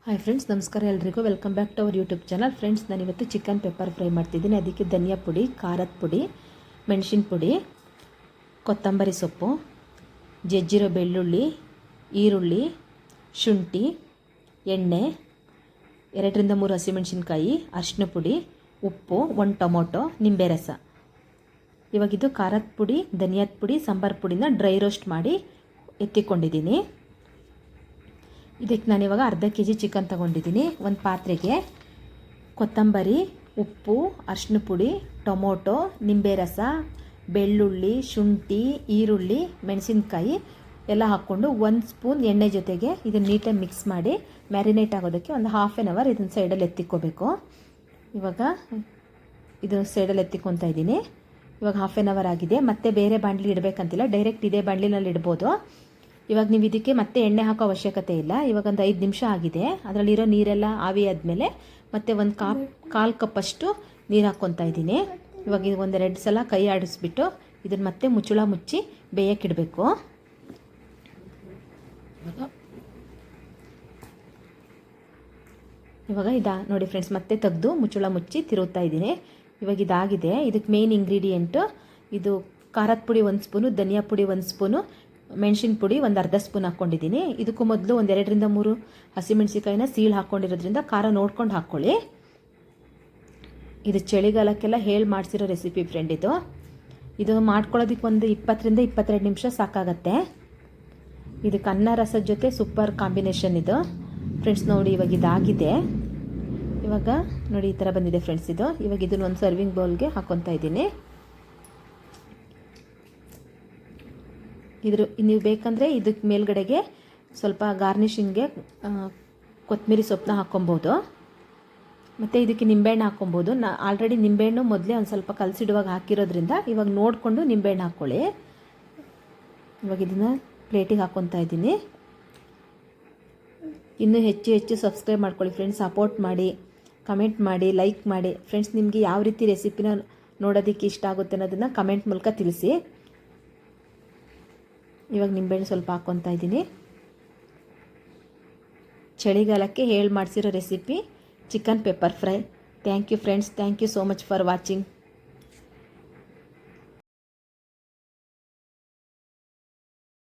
Hi friends, ನಮಸ್ಕಾರ ಎಲ್ರಿಗೂ. Welcome back to our YouTube channel. Friends, ನಾನಿವತ್ತು ಚಿಕನ್ ಪೆಪ್ಪರ್ ಫ್ರೈ ಮಾಡ್ತಿದ್ದೀನಿ. ಅದಕ್ಕೆ ಧನಿಯಾ ಪುಡಿ, ಖಾರದ ಪುಡಿ, ಮೆಣಸಿನ ಪುಡಿ, ಕೊತ್ತಂಬರಿ ಸೊಪ್ಪು, ಜಜ್ಜಿರೋ ಬೆಳ್ಳುಳ್ಳಿ, ಈರುಳ್ಳಿ, ಶುಂಠಿ, ಎಣ್ಣೆ, 2ರಿಂದ 3 ಹಸಿಮೆಣಸಿನ್ಕಾಯಿ, ಅರಿಶಿನ ಪುಡಿ, ಉಪ್ಪು, 1 ಟೊಮೊಟೊ, ನಿಂಬೆ ರಸ. ಇವಾಗಿದು ಖಾರದ ಪುಡಿ, ಧನಿಯಾದ ಪುಡಿ, ಸಾಂಬಾರು ಪುಡಿನ ಡ್ರೈ ರೋಸ್ಟ್ ಮಾಡಿ ಎತ್ತಿಕೊಂಡಿದ್ದೀನಿ. ಇದಕ್ಕೆ ನಾನಿವಾಗ ಅರ್ಧ kg ಚಿಕನ್ ತೊಗೊಂಡಿದ್ದೀನಿ. ಒಂದು ಪಾತ್ರೆಗೆ ಕೊತ್ತಂಬರಿ, ಉಪ್ಪು, ಅರಿಶಿನ ಪುಡಿ, ಟೊಮೊಟೊ, ನಿಂಬೆ ರಸ, ಬೆಳ್ಳುಳ್ಳಿ, ಶುಂಠಿ, ಈರುಳ್ಳಿ, ಮೆಣಸಿನ್ಕಾಯಿ ಎಲ್ಲ ಹಾಕ್ಕೊಂಡು 1 ಸ್ಪೂನ್ ಎಣ್ಣೆ ಜೊತೆಗೆ ಇದನ್ನು ನೀಟಾಗಿ ಮಿಕ್ಸ್ ಮಾಡಿ ಮ್ಯಾರಿನೇಟ್ ಆಗೋದಕ್ಕೆ ಒಂದು ಹಾಫ್ ಆನ್ ಅವರ್ ಇದನ್ನು ಸೈಡಲ್ಲಿ ಎತ್ತಿಕ್ಕೋಬೇಕು. ಇವಾಗ ಇದನ್ನು ಸೈಡಲ್ಲಿ ಎತ್ತಿಕೊತಾ ಇದ್ದೀನಿ. ಇವಾಗ ಹಾಫ್ ಆನ್ ಅವರ್ ಆಗಿದೆ. ಮತ್ತೆ ಬೇರೆ ಬಾಣಲಿ ಇಡಬೇಕಂತಿಲ್ಲ, ಡೈರೆಕ್ಟ್ ಇದೇ ಬಾಣಲಿನಲ್ಲಿ ಇಡ್ಬೋದು. ಇವಾಗ ನೀವು ಇದಕ್ಕೆ ಮತ್ತೆ ಎಣ್ಣೆ ಹಾಕೋ ಅವಶ್ಯಕತೆ ಇಲ್ಲ. ಇವಾಗ ಒಂದು 5 ನಿಮಿಷ ಆಗಿದೆ. ಅದರಲ್ಲಿರೋ ನೀರೆಲ್ಲ ಆವಿ ಆದಮೇಲೆ ಮತ್ತೆ ಒಂದು ಕಾಲು ಕಪ್ಪಷ್ಟು ನೀರು ಹಾಕ್ಕೊತಾ ಇದ್ದೀನಿ. ಇವಾಗ ಇದು 1-2 ಸಲ ಕೈ ಆಡಿಸ್ಬಿಟ್ಟು ಇದನ್ನು ಮತ್ತೆ ಮುಚ್ಚಳ ಮುಚ್ಚಿ ಬೇಯಕ್ಕಿಡಬೇಕು. ಇವಾಗ ನೋಡಿ ಫ್ರೆಂಡ್ಸ್, ಮತ್ತೆ ತೆಗೆದು ಮುಚ್ಚಳ ಮುಚ್ಚಿ ತಿರುಗ್ತಾ ಇದ್ದೀನಿ. ಇವಾಗ ಇದಾಗಿದೆ. ಇದಕ್ಕೆ ಮೇನ್ ಇಂಗ್ರೀಡಿಯೆಂಟು ಇದು ಖಾರದ ಪುಡಿ 1 ಸ್ಪೂನು, ಧನಿಯಾ ಪುಡಿ 1 ಸ್ಪೂನು, ಮೆಣಸಿನ ಪುಡಿ ಒಂದು ಅರ್ಧ ಸ್ಪೂನ್ ಹಾಕ್ಕೊಂಡಿದ್ದೀನಿ. ಇದಕ್ಕೂ ಮೊದಲು 2ರಿಂದ 3 ಹಸಿಮೆಣಸಿಕಾಯಿನ ಸೀಳು ಹಾಕ್ಕೊಂಡಿರೋದ್ರಿಂದ ಖಾರ ನೋಡ್ಕೊಂಡು ಹಾಕ್ಕೊಳ್ಳಿ. ಇದು ಚಳಿಗಾಲಕ್ಕೆಲ್ಲ ಹೇಳಿ ಮಾಡಿಸಿರೋ ರೆಸಿಪಿ ಫ್ರೆಂಡ್. ಇದು ಮಾಡ್ಕೊಳ್ಳೋದಕ್ಕೆ ಒಂದು 20ರಿಂದ 22 ನಿಮಿಷ ಸಾಕಾಗತ್ತೆ. ಇದಕ್ಕೆ ಅನ್ನ ರಸದ ಜೊತೆ ಸೂಪರ್ ಕಾಂಬಿನೇಷನ್ ಇದು ಫ್ರೆಂಡ್ಸ್. ನೋಡಿ, ಇವಾಗ ಇದಾಗಿದೆ. ಇವಾಗ ನೋಡಿ ಈ ಥರ ಬಂದಿದೆ ಫ್ರೆಂಡ್ಸ್ ಇದು. ಇವಾಗ ಇದನ್ನು ಒಂದು ಸರ್ವಿಂಗ್ ಬೌಲ್ಗೆ ಹಾಕ್ಕೊತಾ ಇದ್ದೀನಿ. ನೀವು ಬೇಕಂದರೆ ಇದಕ್ಕೆ ಮೇಲ್ಗಡೆಗೆ ಸ್ವಲ್ಪ ಗಾರ್ನಿಷಿಂಗ್ಗೆ ಕೊತ್ತಂಬರಿ ಸೊಪ್ಪನ್ನ ಹಾಕ್ಕೊಬೋದು. ಮತ್ತು ಇದಕ್ಕೆ ನಿಂಬೆಹಣ್ಣು ಹಾಕ್ಕೊಬೋದು. ಆಲ್ರೆಡಿ ನಿಂಬೆಹಣ್ಣು ಮೊದಲೇ ಒಂದು ಸ್ವಲ್ಪ ಕಲಸಿಡುವಾಗ ಹಾಕಿರೋದ್ರಿಂದ ಇವಾಗ ನೋಡಿಕೊಂಡು ನಿಂಬೆಹಣ್ಣು ಹಾಕ್ಕೊಳ್ಳಿ. ಇವಾಗ ಇದನ್ನು ಪ್ಲೇಟಿಗೆ ಹಾಕ್ಕೊತಾ ಇದ್ದೀನಿ. ಇನ್ನೂ ಹೆಚ್ಚು ಸಬ್ಸ್ಕ್ರೈಬ್ ಮಾಡ್ಕೊಳ್ಳಿ ಫ್ರೆಂಡ್ಸ್. ಸಪೋರ್ಟ್ ಮಾಡಿ, ಕಮೆಂಟ್ ಮಾಡಿ, ಲೈಕ್ ಮಾಡಿ ಫ್ರೆಂಡ್ಸ್. ನಿಮಗೆ ಯಾವ ರೀತಿ ರೆಸಿಪಿನ ನೋಡೋದಕ್ಕೆ ಇಷ್ಟ ಆಗುತ್ತೆ ಅನ್ನೋದನ್ನು ಕಮೆಂಟ್ ಮೂಲಕ ತಿಳಿಸಿ. ಇವಾಗ ನಿಂಬೆಹಣ್ಣು ಸ್ವಲ್ಪ ಹಾಕ್ಕೊತಾ ಇದ್ದೀನಿ. ಚಳಿಗಾಲಕ್ಕೆ ಹೇಳಿ ಮಾಡಿಸಿರೋ recipe chicken pepper fry. Thank you friends. Thank you so much for watching.